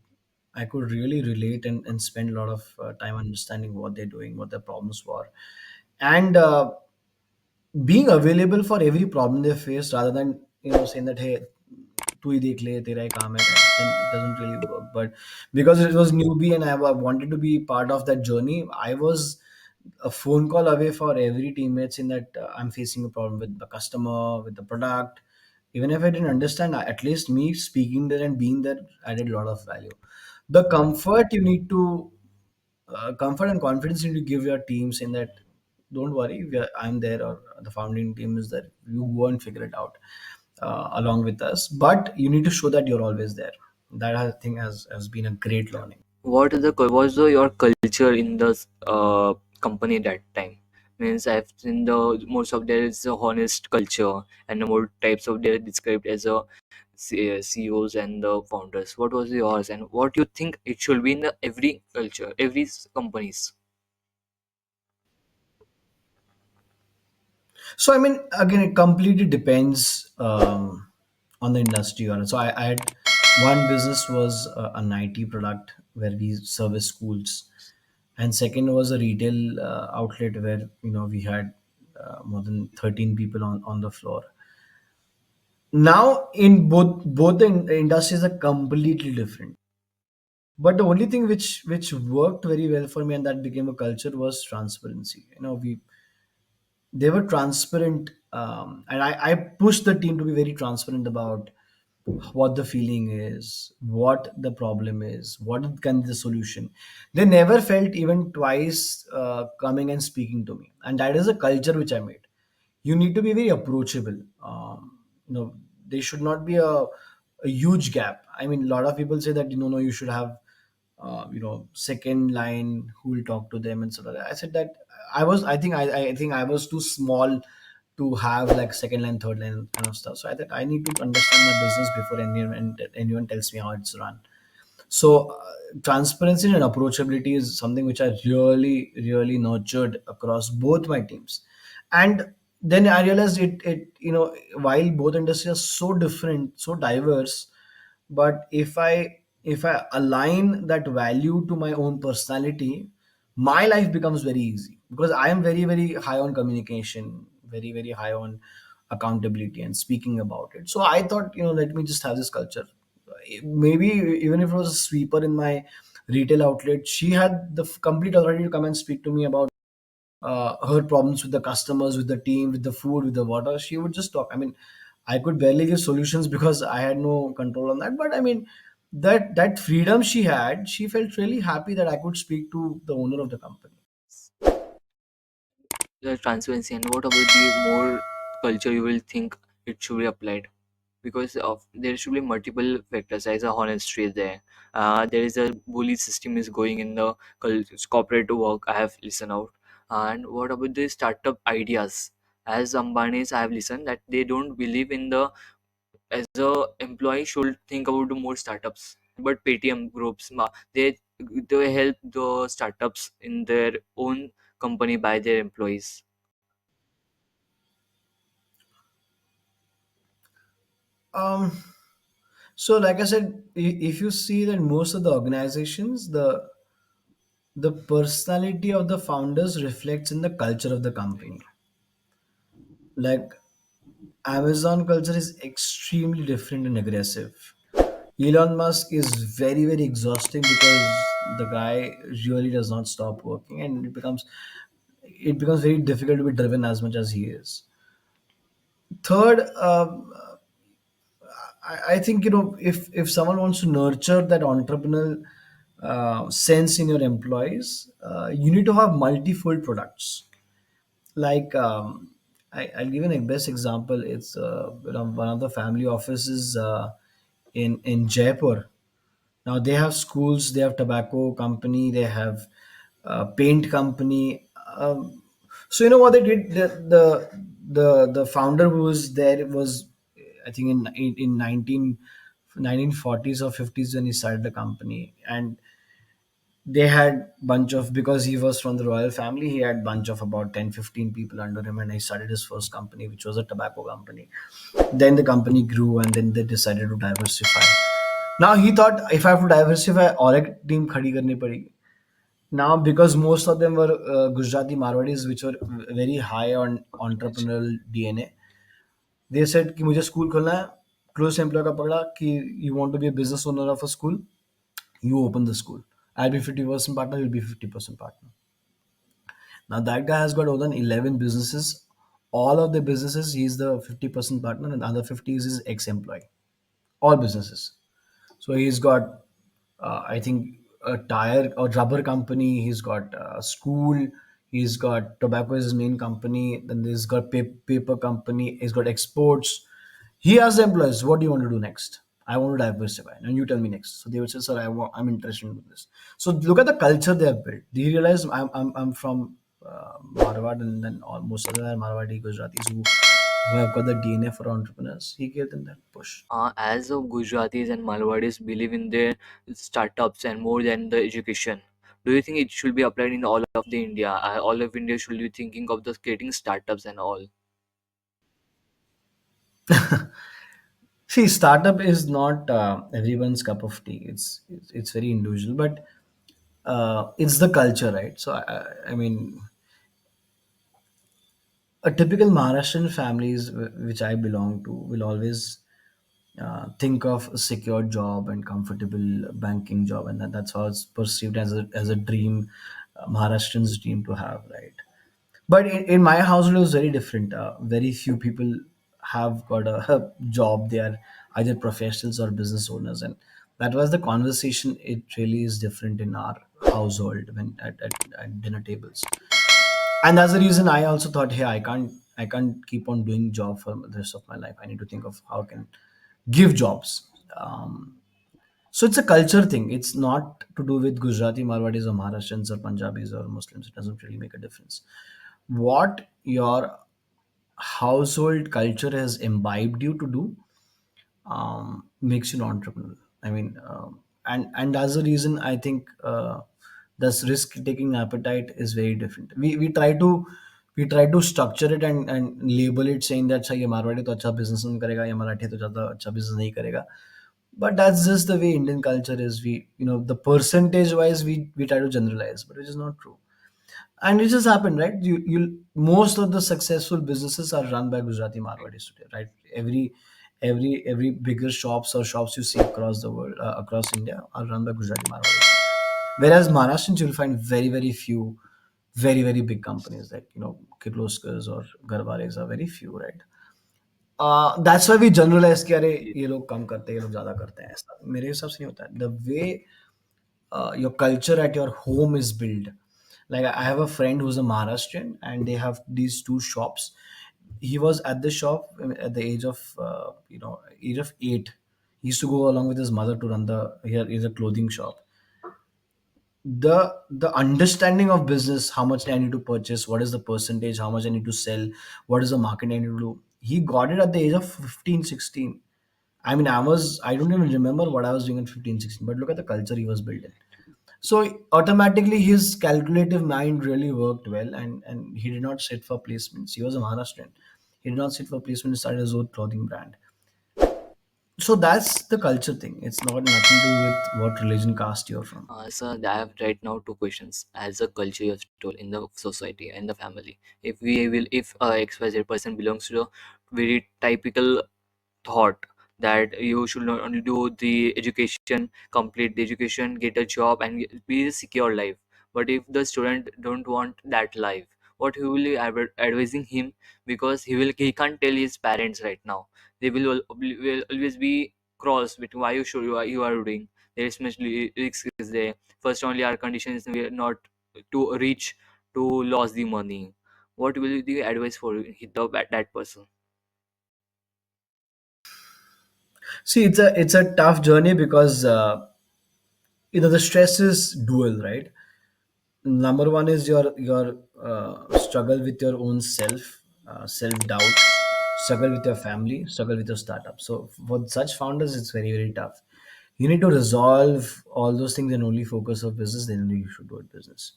really relate and spend a lot of time understanding what they're doing, what their problems were, and being available for every problem they face, rather than saying that, hey, तू ही देख ले तेरा ही काम है, then it doesn't really work. But because it was newbie and I wanted to be part of that journey, I was a phone call away for every teammates in that I'm facing a problem with the customer, with the product. Even if I didn't understand, at least me speaking there and being there added a lot of value. The comfort you need to comfort and confidence you need to give your teams in that, don't worry, I'm there, or the founding team is there, you go and figure it out along with us, but you need to show that you're always there. That I think has been a great learning. Was the your culture in the company that time? Means I've seen the most of there is a honest culture, and the more types of they described as a CEOs and the founders. What was yours, and what you think it should be in the every culture, every companies? So I mean, again, it completely depends on the industry. So I had One business was an IT product where we service schools, and second was a retail outlet where we had more than 13 people on the floor. Now in both the industries are completely different, but the only thing which worked very well for me and that became a culture was transparency. We they were transparent, and I pushed the team to be very transparent about what the feeling is, what the problem is, what can be the solution. They never felt even twice coming and speaking to me, and that is a culture which I made. You need to be very approachable. There should not be a huge gap. I mean, a lot of people say that no, you should have second line who will talk to them and so on. I said that I think I was too small to have like second line, third line kind of stuff. So I thought I need to understand my business before anyone tells me how it's run. So transparency and approachability is something which I really nurtured across both my teams. And then I realized it while both industries are so different, so diverse, but if I align that value to my own personality, my life becomes very easy because I am very high on communication, very high on accountability and speaking about it. So I thought, let me just have this culture. Maybe even if it was a sweeper in my retail outlet, she had the complete authority to come and speak to me about her problems with the customers, with the team, with the food, with the water. She would just talk. I mean, I could barely give solutions because I had no control on that. But I mean, that freedom she had, she felt really happy that I could speak to the owner of the company. The transparency, and what about the more culture you will think it should be applied? Because of there should be multiple factors. There is a honesty there. There is a bully system is going in the corporate work. I have listened out. And what about the startup ideas? As Ambani's, I have listened that they don't believe in the as a employee should think about the more startups. But Paytm groups, they help the startups in their own company by their employees. Um, so like I said, if you see that most of the organizations, the personality of the founders reflects in the culture of the company. Like Amazon culture is extremely different and aggressive. Elon Musk is very exhausting because the guy really does not stop working, and it becomes very difficult to be driven as much as he is. Third, I think if someone wants to nurture that entrepreneurial sense in your employees, you need to have multifold products. Like I'll give an best example. It's one of the family offices in Jaipur. Now they have schools, they have tobacco company, they have paint company. So you know what they did? The founder who was there was, I think in 1940s or 50s when he started the company, and they had bunch of, because he was from the royal family, he had bunch of about 10-15 people under him, and he started his first company, which was a tobacco company. Then the company grew, and then they decided to diversify. Now he thought, if I have to diversify, और एक team खड़ी करनी पड़ेगी. Now because most of them were Gujarati Marwadis, which were very high on entrepreneurial DNA, they said कि मुझे school खोलना है. Close employer का पकड़ा कि you want to be a business owner of a school, you open the school. I'll be 50% partner, you'll be 50% partner. Now that guy has got more than 11 businesses. All of the businesses, he's the 50% partner, and the other 50 is his ex-employee. All businesses. So he's got, I think, a tire or rubber company. He's got a school. He's got tobacco is his main company. Then he's got paper company. He's got exports. He asks the employees, "What do you want to do next?" I want to diversify, and you tell me next. So they would say, "Sir, I'm interested in this." So look at the culture they have built. They realize I'm from Marwad, and then almost other are Marwadi Gujaratis who have got the DNA for entrepreneurs. He gave them that push. As of Gujaratis and Malwadis believe in their startups and more than the education, do you think it should be applied in all of the India? All of India should be thinking of the creating startups and all. See, startup is not everyone's cup of tea. It's very individual, but it's the culture, right? So I mean, a typical Maharashtrian families which I belong to will always think of a secure job and comfortable banking job, and that's how it's perceived as a dream, Maharashtrian's dream to have, right? But in my household, it was very different. Very few people have got a job. They are either professionals or business owners, and that was the conversation. It really is different in our household when at dinner tables. And that's the reason I also thought, hey, I can't keep on doing job for the rest of my life. I need to think of how I can give jobs. So it's a culture thing. It's not to do with Gujarati, Marwadis, or Maharashtrians, or Punjabis, or Muslims. It doesn't really make a difference. What your household culture has imbibed you to do makes you an entrepreneur. I mean, and as a reason, I think this risk-taking appetite is very different. We try to structure it and label it, saying that अच्छा ये मारवाड़ी तो अच्छा business नहीं करेगा, ये मराठी तो ज़्यादा अच्छा business नहीं करेगा. But that's just the way Indian culture is. The percentage wise, we try to generalize, but which is not true. And it just happened, right? You Most of the successful businesses are run by Gujarati Marwadis today, right? Every bigger shops or shops you see across the world, across India, are run by Gujarati Marwadis. Whereas Maharashtrians, you'll find very few, very big companies like Kirloskars or Garwares are very few, right? That's why we generalize कि अरे ये लोग कम करते हैं, ये लोग ज्यादा करते हैं. ऐसा मेरे हिसाब से नहीं होता है. The way your culture at your home is built. Like I have a friend who's a Maharashtrian, and they have these two shops. He was at the shop at the age of age of 8. He used to go along with his mother to run the here is a clothing shop. The understanding of business, how much I need to purchase, what is the percentage, how much I need to sell, what is the market I need to do. He got it at the age of 15, 16. I mean, I don't even remember what I was doing at 15, 16, but look at the culture he was building. So automatically his calculative mind really worked well, and he did not sit for placements. He was a Maharashtrian. He did not sit for placement, he started his own clothing brand. So that's the culture thing. It's not nothing to do with what religion caste you're from. So I have right now two questions. As a culture you have told in the society and the family, if XYZ person belongs to a very typical thought that you should not only do the education, complete the education, get a job, and be a secure life. But if the student don't want that life, what he will be advising him? Because he can't tell his parents right now. They will always be cross between why you are doing. There is much risk is there. First, only our condition is we are not to reach to lose the money. What will be the advice for that person? See, it's a tough journey because the stress is dual, right? Number one is your struggle with your own self doubt, struggle with your family, struggle with your startup. So for such founders, it's very tough. You need to resolve all those things and only focus on business. Then only you should do it business.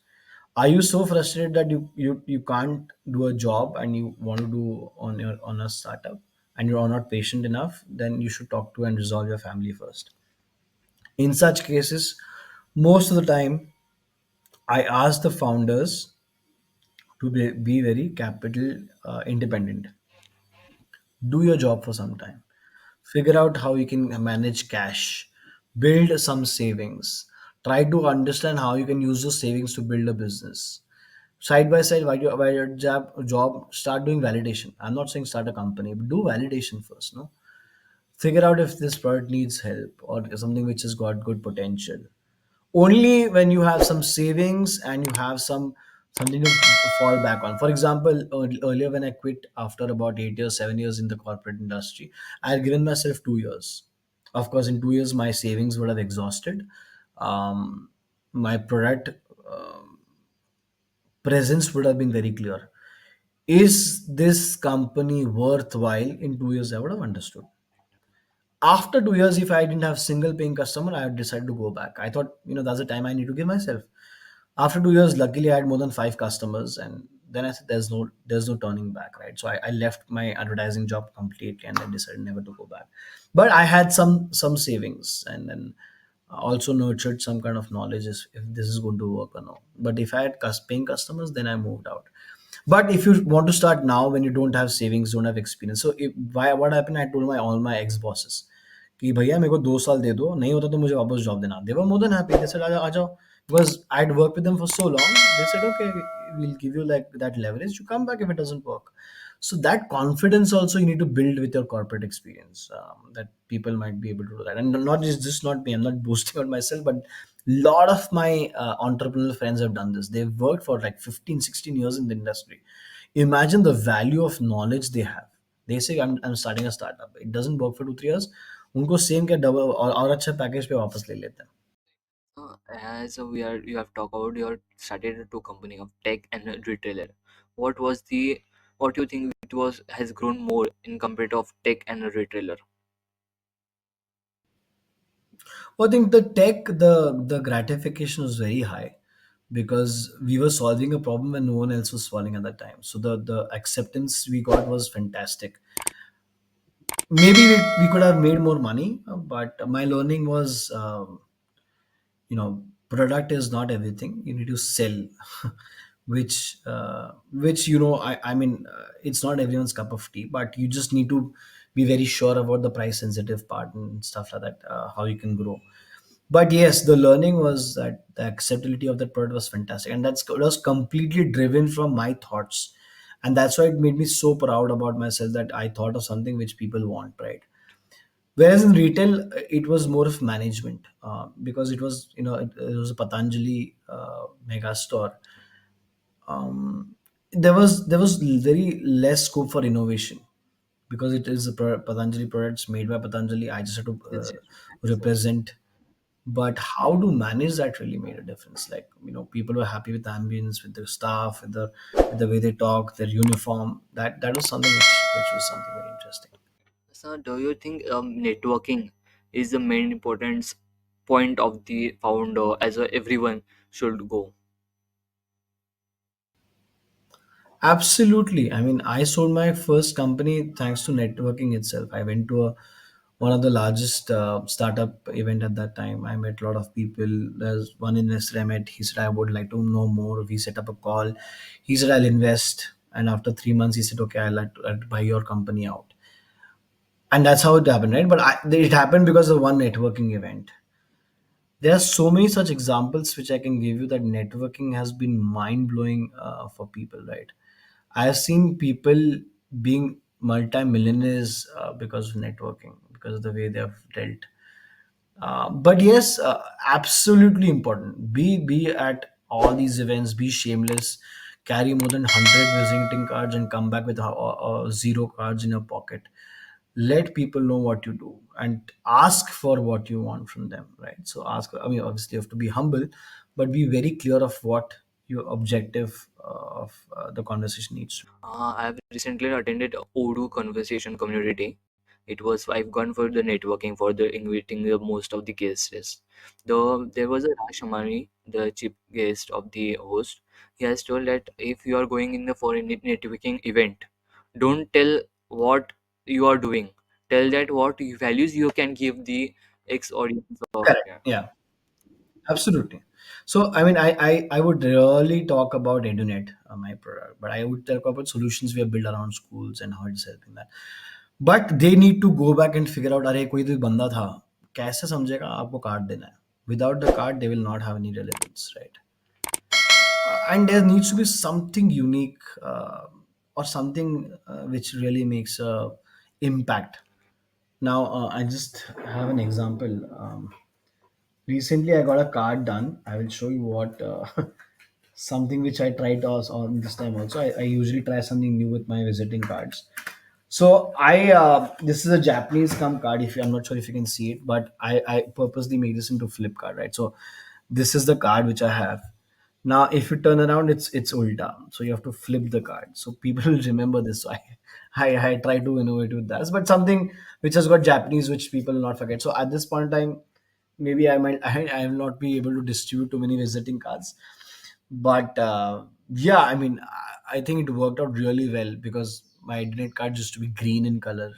Are you so frustrated that you can't do a job and you want to do on a startup, and you're not patient enough? Then you should talk to and resolve your family first. In such cases, most of the time, I ask the founders to be very capital independent. Do your job for some time. Figure out how you can manage cash. Build some savings. Try to understand how you can use those savings to build a business. Side by side, while your job, start doing validation. I'm not saying start a company, but do validation first. No, figure out if this product needs help or something which has got good potential. Only when you have some savings and you have something to fall back on. For example, earlier when I quit after about 8 years, 7 years in the corporate industry, I had given myself 2 years. Of course, in 2 years, my savings would have exhausted. My product presence would have been very clear. Is this company worthwhile? In 2 years, I would have understood. After 2 years, if I didn't have single paying customer, I had decided to go back. I thought, that's the time I need to give myself. After 2 years, luckily I had more than 5 customers, and then I said there's no turning back, right? So I left my advertising job completely, and I decided never to go back. But I had some savings, and then also nurtured some kind of knowledge if this is going to work or no. But if I had paying customers, then I moved out. But if you want to start now when you don't have savings, don't have experience, so if why what happened, I told my all my ex bosses कि भैया मेरे को 2 साल दे दो, नहीं होता तो मुझे वापस जॉब देना. They were more than happy. They said आ जाओ, because I'd worked with them for so long. They said okay, we'll give you like that leverage, you come back if it doesn't work. So that confidence also you need to build with your corporate experience, that people might be able to do that. And not just not me, I'm not boasting on myself, but lot of my entrepreneurial friends have done this. They've worked for like 15, 16 years in the industry. Imagine the value of knowledge they have. They say I'm starting a startup, it doesn't work for 2 3 years, उनको same क्या double और अच्छा package पे वापस ले लेते हैं. As we are, you have talked about your started two company of tech and a retailer. What was the what you think it was has grown more in compared of tech and a retailer? Well, I think the tech, the gratification was very high because we were solving a problem when no one else was solving at that time. So the acceptance we got was fantastic. Maybe we could have made more money, but my learning was, product is not everything. You need to sell, which I mean, it's not everyone's cup of tea, but you just need to be very sure about the price sensitive part and stuff like that, how you can grow. But yes, the learning was that the acceptability of that product was fantastic, and that's it was completely driven from my thoughts, and that's why it made me so proud about myself that I thought of something which people want, right? Whereas in retail, it was more of management, because it was, it was a Patanjali mega store. There was very less scope for innovation because it is a Patanjali products made by Patanjali. I just had to Yes, yes. represent. But how to manage that really made a difference. Like, people were happy with the ambience, with the staff, with the way they talk, their uniform. That was something which was something very interesting. So, do you think networking is the main importance point of the founder as everyone should go? Absolutely. I mean, I sold my first company thanks to networking itself. I went to one of the largest startup event at that time. I met a lot of people. There's one investor I met. He said, I would like to know more. We set up a call. He said, I'll invest. And after 3 months, he said, okay, I'll buy your company out. And that's how it happened, right? But it happened because of one networking event. There are so many such examples which I can give you that networking has been mind blowing for people, right? I have seen people being multi-millionaires because of networking, because of the way they have dealt. But yes, absolutely important. Be at all these events. Be shameless. Carry more than 100 visiting cards and come back with zero cards in your pocket. Let people know what you do and ask for what you want from them. Right. So ask. I mean, obviously, you have to be humble, but be very clear of what your objective of the conversation needs to be. I have recently attended Odoo Conversation Community. It was I've gone for the networking for the inviting the most of the guests. Though there was a Raj Shamani, the chief guest of the host. He has told that if you are going in the foreign networking event, don't tell what you are doing. Tell that what values you can give the ex audience of Correct. yeah. Yeah. Absolutely. So, I mean, I would really talk about EduNet, my product, but I would talk about solutions we have built around schools and how it's helping that. But they need to go back and figure out, अरे कोई तो बंदा था, कैसे समझेगा आपको card देना है. Without the card, they will not have any relevance, right? And there needs to be something unique, or something which really makes a impact. Now, I just have an example. Recently, I got a card done. I will show you what something which I tried on this time also. I usually try something new with my visiting cards. So this is a Japanese come card. If I'm not sure if you can see it, but I purposely made this into flip card, right? So this is the card which I have. Now, if you turn around, it's ulta. So you have to flip the card. So people will remember this. So I try to innovate with that. But something which has got Japanese, which people will not forget. So at this point in time, maybe I will not be able to distribute too many visiting cards. But yeah, I mean, I think it worked out really well because my internet card used to be green in color,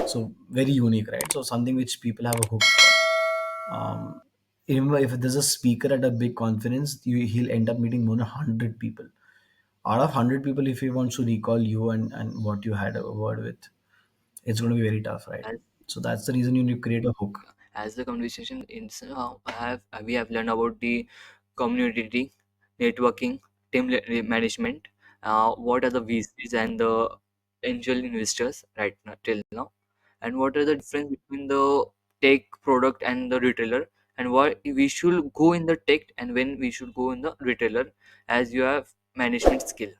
so very unique, right? So something which people have a hook for. Even if there's a speaker at a big conference, he'll end up meeting more than 100 people. Out of 100 people, if he wants to recall you and what you had a word with, it's going to be very tough, right? as So that's the reason you need to create a hook. as the conversation in we have learned about the community networking, management, what are the VCs and the angel investors right now till now, and what are the difference between the tech product and the retailer, and why we should go in the tech and when we should go in the retailer, as you have management skill.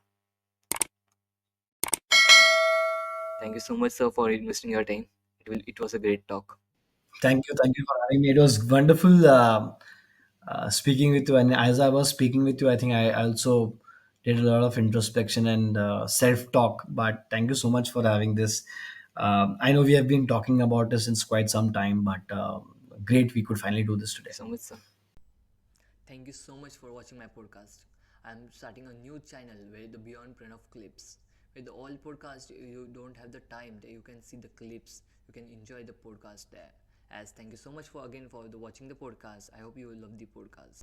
Thank you so much, sir, for investing your time. It was a great talk. Thank you for having me. It was wonderful speaking with you. And as I was speaking with you, I think I also did a lot of introspection and self-talk. But thank you so much for having this. I know we have been talking about this since quite some time, but great we could finally do this Thank you today. so much, sir. Thank you so much for watching my podcast. I'm starting a new channel where the beyond print of clips. With all podcast, you don't have the time that you can see the clips. You can enjoy the podcast there. As thank you so much for again for the watching the podcast. I hope you will love the podcast.